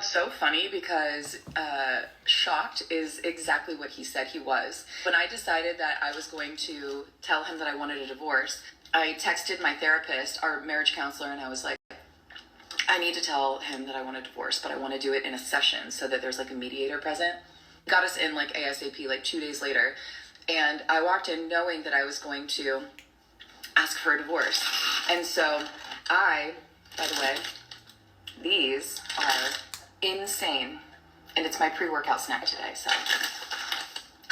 It's so funny because shocked is exactly what he said he was. When I decided that I was going to tell him that I wanted a divorce, I texted my therapist, our marriage counselor, and I was like, I need to tell him that I want a divorce, but I want to do it in a session so that there's like a mediator present. Got us in like ASAP, like 2 days later. And I walked in knowing that I was going to ask for a divorce. And so by the way, these are insane. And it's my pre-workout snack today, so.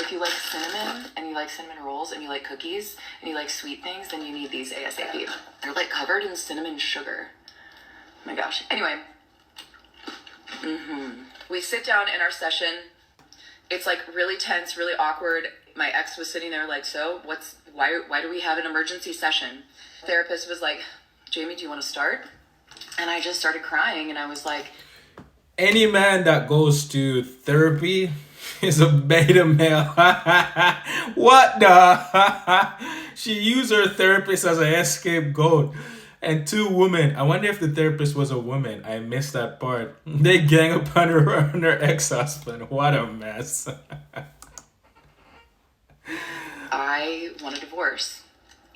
If you like cinnamon, and you like cinnamon rolls, and you like cookies, and you like sweet things, then you need these ASAP. They're like covered in cinnamon sugar. Oh my gosh. Anyway. We sit down in our session. It's like really tense, really awkward. My ex was sitting there like, so why do we have an emergency session? The therapist was like, Jamie, do you want to start? And I just started crying, and I was like, any man that goes to therapy is a beta male. What the? She used her therapist as an scapegoat. And two women. I wonder if the therapist was a woman. I missed that part. They gang up on her ex-husband. What a mess. I want a divorce.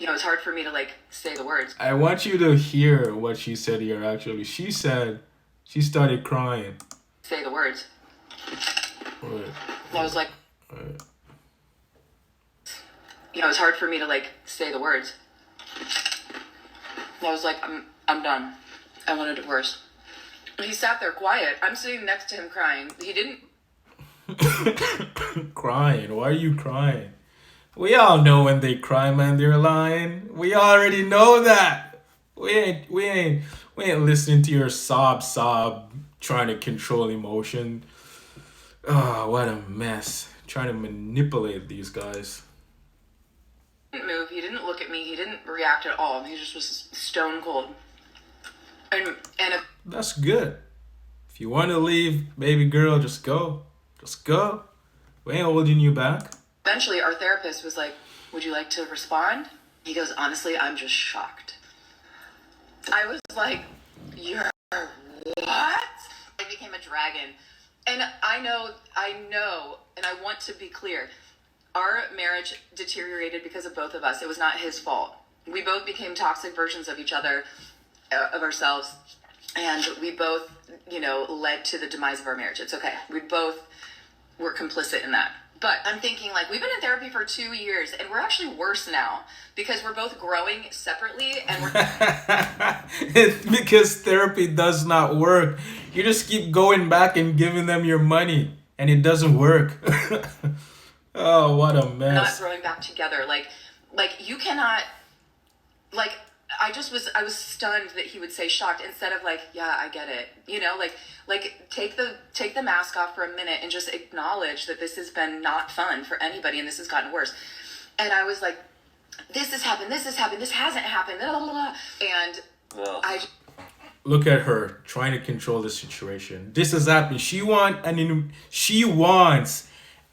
You know, it's hard for me to like say the words. I want you to hear what she said here actually. She said she started crying. Say the words. Wait. I was like, Wait. you know, it's hard for me to like say the words. I was like, I'm done. I want a divorce. He sat there quiet. I'm sitting next to him crying. He didn't. Crying? Why are you crying? We all know when they cry, man, they're lying. We already know that. We ain't listening to your sob, trying to control emotion. Oh, what a mess. Trying to manipulate these guys. He didn't move. He didn't look at me. He didn't react at all. He just was stone cold. And that's good. If you want to leave, baby girl, just go. Just go. We ain't holding you back. Eventually, our therapist was like, would you like to respond? He goes, honestly, I'm just shocked. I was like, you're what? I became a dragon. And I know, and I want to be clear. Our marriage deteriorated because of both of us. It was not his fault. We both became toxic versions of each other, of ourselves. And we both, led to the demise of our marriage. It's okay. We both were complicit in that. But I'm thinking, like, we've been in therapy for 2 years, and we're actually worse now because we're both growing separately, and we're... It's because therapy does not work. You just keep going back and giving them your money, and it doesn't work. Oh, what a mess. Not growing back together. Like you cannot... Like, I was stunned that he would say shocked instead of like, yeah, I get it. Like take the mask off for a minute and just acknowledge that this has been not fun for anybody and this has gotten worse. And I was like, this has happened, this hasn't happened, blah, blah, blah. And I... Look at her trying to control the situation. This has happened. She wants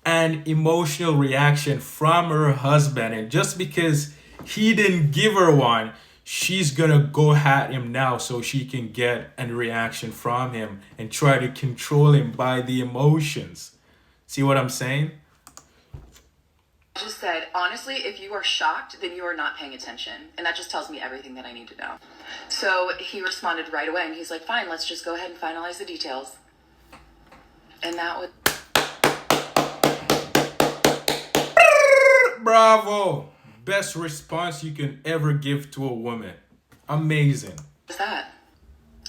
an emotional reaction from her husband, and just because he didn't give her one, she's gonna go at him now so she can get a reaction from him and try to control him by the emotions. See what I'm saying? I just said, honestly, if you are shocked, then you are not paying attention. And that just tells me everything that I need to know. So he responded right away and he's like, fine, let's just go ahead and finalize the details. And that was... Bravo! Best response you can ever give to a woman. Amazing. What's that?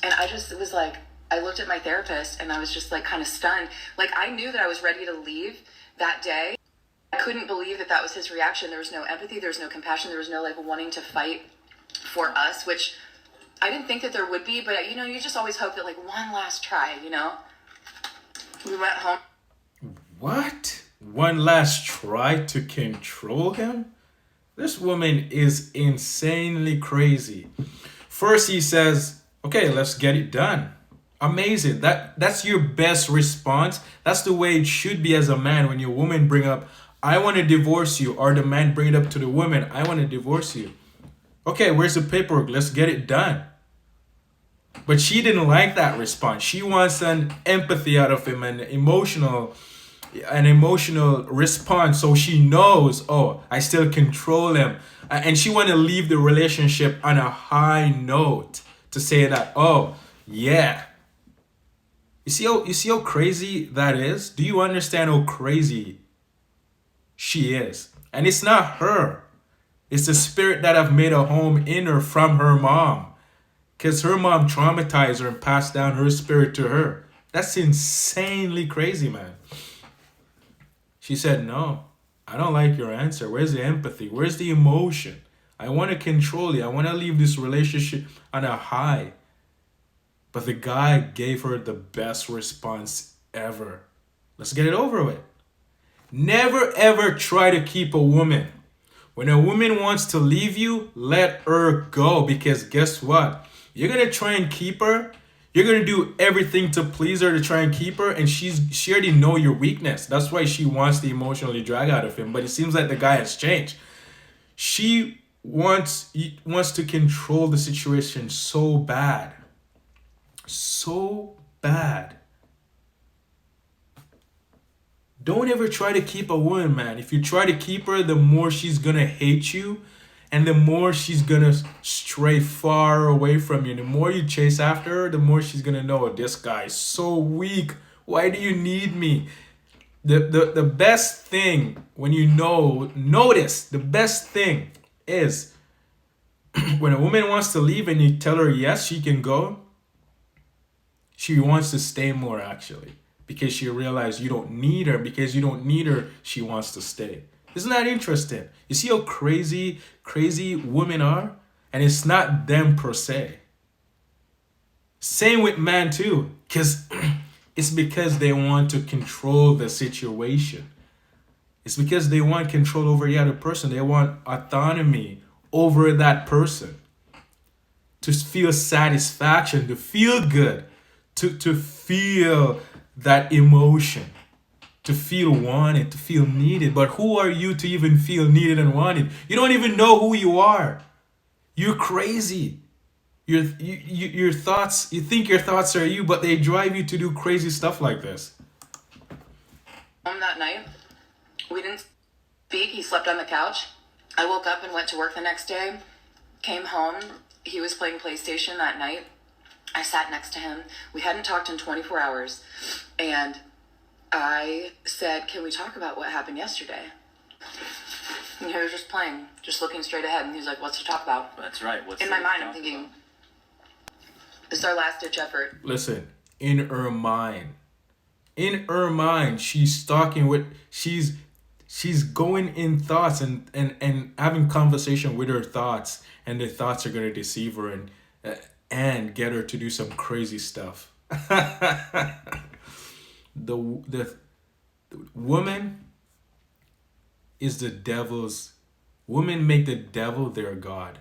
And I just was like, I looked at my therapist and I was just like kind of stunned. Like I knew that I was ready to leave that day. I couldn't believe that was his reaction. There was no empathy. There was no compassion. There was no like wanting to fight for us, which I didn't think that there would be. But you just always hope that like one last try, We went home. What? One last try to control him? This woman is insanely crazy. First he says, okay, let's get it done. Amazing. That's your best response. That's the way it should be as a man when your woman bring up, I want to divorce you, or the man bring it up to the woman, I want to divorce you. Okay, where's the paperwork? Let's get it done. But she didn't like that response. She wants an empathy out of him, an emotional response, so she knows, oh, I still control him. And she want to leave the relationship on a high note to say that, oh, yeah. You see how crazy that is? Do you understand how crazy she is? And it's not her. It's the spirit that have made a home in her from her mom. Because her mom traumatized her and passed down her spirit to her. That's insanely crazy, man. She said, no, I don't like your answer. Where's the empathy? Where's the emotion? I want to control you. I want to leave this relationship on a high. But the guy gave her the best response ever. Let's get it over with. Never ever try to keep a woman. When a woman wants to leave you, let her go. Because guess what? You're going to try and keep her. You're going to do everything to please her to try and keep her. And she already know your weakness. That's why she wants to emotionally drag out of him. But it seems like the guy has changed. She wants to control the situation so bad. So bad. Don't ever try to keep a woman, man. If you try to keep her, the more she's gonna hate you, and the more she's gonna stray far away from you. The more you chase after her, the more she's gonna know, this guy is so weak. Why do you need me? The best thing when you notice, the best thing is when a woman wants to leave and you tell her yes, she can go, she wants to stay more actually. Because she realized you don't need her. Because you don't need her, she wants to stay. Isn't that interesting? You see how crazy women are? And it's not them per se. Same with men too. Because it's because they want to control the situation. It's because they want control over the other person. They want autonomy over that person. To feel satisfaction, to feel good, to feel that emotion, to feel wanted, to feel needed. But who are you to even feel needed and wanted? You don't even know who you are. You're crazy. Your thoughts, you think your thoughts are you, but they drive you to do crazy stuff like this. That night, we didn't speak. He slept on the couch. I woke up and went to work the next day. Came home. He was playing PlayStation that night. I sat next to him. We hadn't talked in 24 hours. And I said, can we talk about what happened yesterday? And he was just playing, just looking straight ahead. And he was like, what's to talk about? That's right. What's in my mind, I'm thinking, this is our last ditch effort. Listen, in her mind, she's talking with, she's going in thoughts and having conversation with her thoughts. And the thoughts are going to deceive her and get her to do some crazy stuff. the woman is the devil's. Women make the devil their god.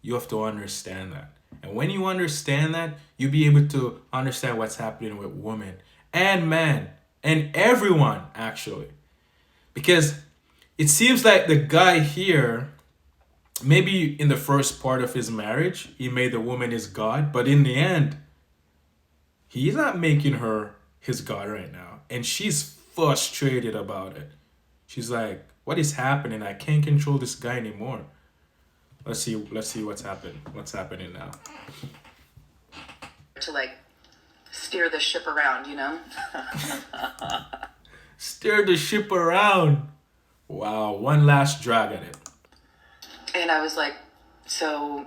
You have to understand that. And when you understand that, you'll be able to understand what's happening with women and men and everyone, actually. Because it seems like the guy here, maybe in the first part of his marriage, he made the woman his god. But in the end, he's not making her his god right now. And she's frustrated about it. She's like, what is happening? I can't control this guy anymore. Let's see what's happening now. To like steer the ship around, you know? Steer the ship around. Wow, one last drag at it. And I was like, so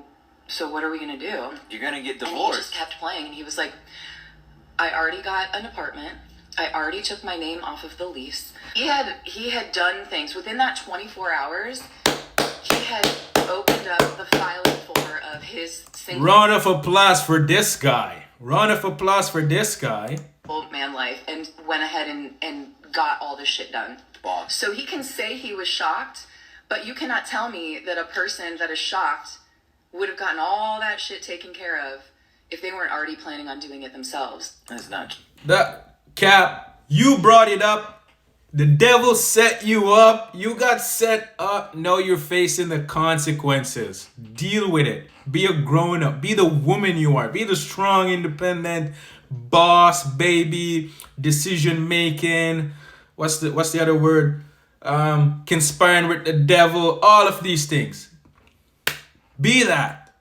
what are we gonna do? You're gonna get And divorced. he just kept playing. And he was like, I already got an apartment. I already took my name off of the lease. He had done things within that 24 hours. He had opened up the filing folder of his single Round of applause for this guy. old man life and went ahead and got all this shit done. Boss. So he can say he was shocked, but you cannot tell me that a person that is shocked would have gotten all that shit taken care of if they weren't already planning on doing it themselves. That's not. That Cap, you brought it up. The devil set you up. You got set up. Now you're facing the consequences. Deal with it. Be a grown up. Be the woman you are. Be the strong, independent boss, baby, decision making. What's the other word? Conspiring with the devil. All of these things. Be that.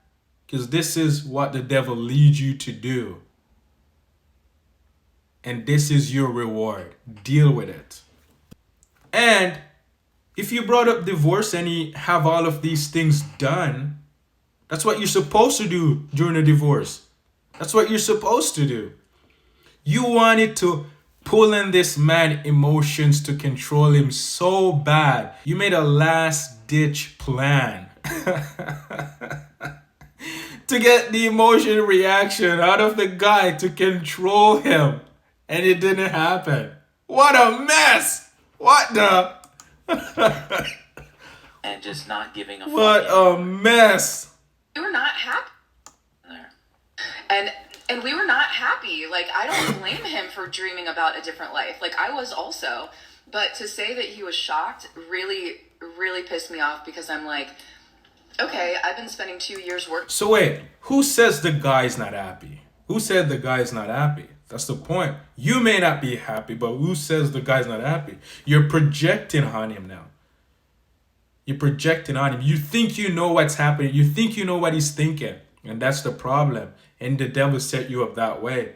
Because this is what the devil leads you to do. And this is your reward. Deal with it. And if you brought up divorce and you have all of these things done, that's what you're supposed to do during a divorce. That's what you're supposed to do. You wanted to pull in this man's emotions to control him so bad. You made a last ditch plan to get the emotion reaction out of the guy to control him. And it didn't happen. What a mess! What the? And just not giving a fuck. What a mess! We were not happy. There. And we were not happy. Like, I don't blame him for dreaming about a different life. Like, I was also. But to say that he was shocked really, really pissed me off, because I'm like, okay, I've been spending 2 years working. So wait, who says the guy's not happy? Who said the guy's not happy? That's the point. You may not be happy, but who says the guy's not happy? You're projecting on him now. You're projecting on him. You think you know what's happening. You think you know what he's thinking. And that's the problem. And the devil set you up that way.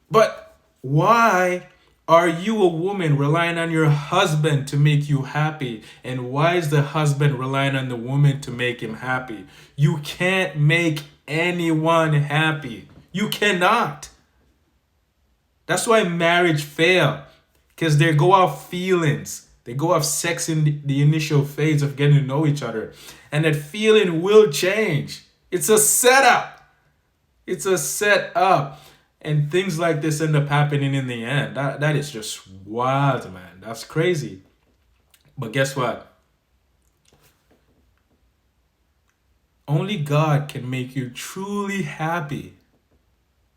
But why are you a woman relying on your husband to make you happy? And why is the husband relying on the woman to make him happy? You can't make anyone happy. You cannot. That's why marriage fail. Because they go off feelings. They go off sex in the initial phase of getting to know each other. And that feeling will change. It's a setup. It's a setup. And things like this end up happening in the end. That is just wild, man. That's crazy. But guess what? Only God can make you truly happy.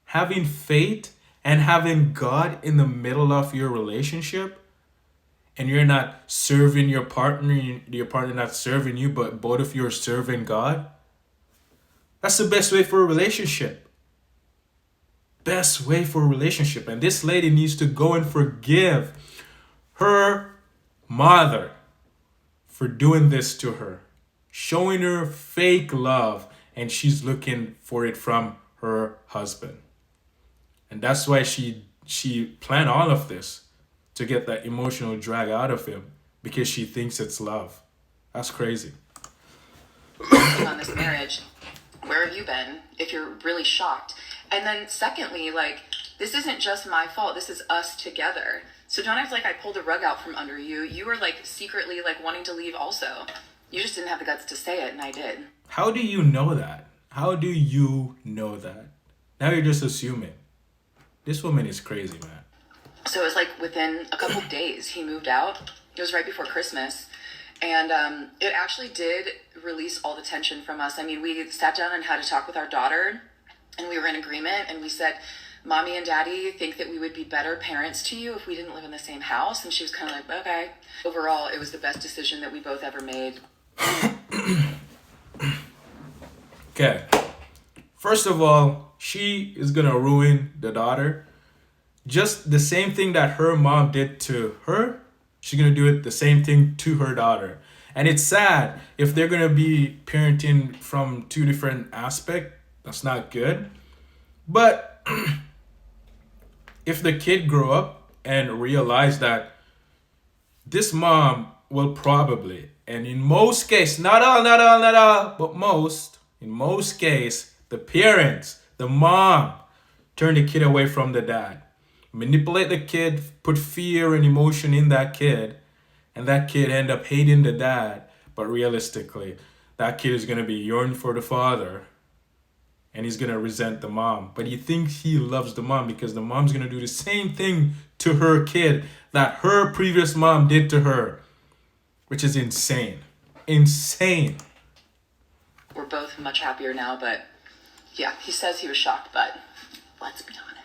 Having faith and having God in the middle of your relationship, and you're not serving your partner not serving you, but both of you are serving God, that's the best way for a relationship. Best way for a relationship. And this lady needs to go and forgive her mother for doing this to her, showing her fake love, and she's looking for it from her husband. And that's why she planned all of this, to get that emotional drag out of him, because she thinks it's love. That's crazy. On this marriage, where have you been if you're really shocked? And then secondly, like, this isn't just my fault. This is us together. So don't act like I pulled the rug out from under you. You were like secretly like wanting to leave also. You just didn't have the guts to say it, and I did. How do you know that? How do you know that? Now you're just assuming. This woman is crazy, man. So it was like within a couple of days he moved out. It was right before Christmas. And it actually did release all the tension from us. I mean, we sat down and had a talk with our daughter, and we were in agreement, and we said, Mommy and Daddy think that we would be better parents to you if we didn't live in the same house. And she was kind of like, okay. Overall, it was the best decision that we both ever made. Okay. First of all, she is going to ruin the daughter. Just the same thing that her mom did to her, she's going to do it the same thing to her daughter. And it's sad if they're going to be parenting from two different aspects. That's not good. But if the kid grow up and realize that this mom will probably, and in most cases, not all, but in most cases, the parents, the mom, turn the kid away from the dad. Manipulate the kid, put fear and emotion in that kid, and that kid end up hating the dad. But realistically, that kid is going to be yearning for the father, and he's going to resent the mom. But he thinks he loves the mom because the mom's going to do the same thing to her kid that her previous mom did to her, which is insane. Insane. We're both much happier now, but yeah, he says he was shocked, but let's be honest.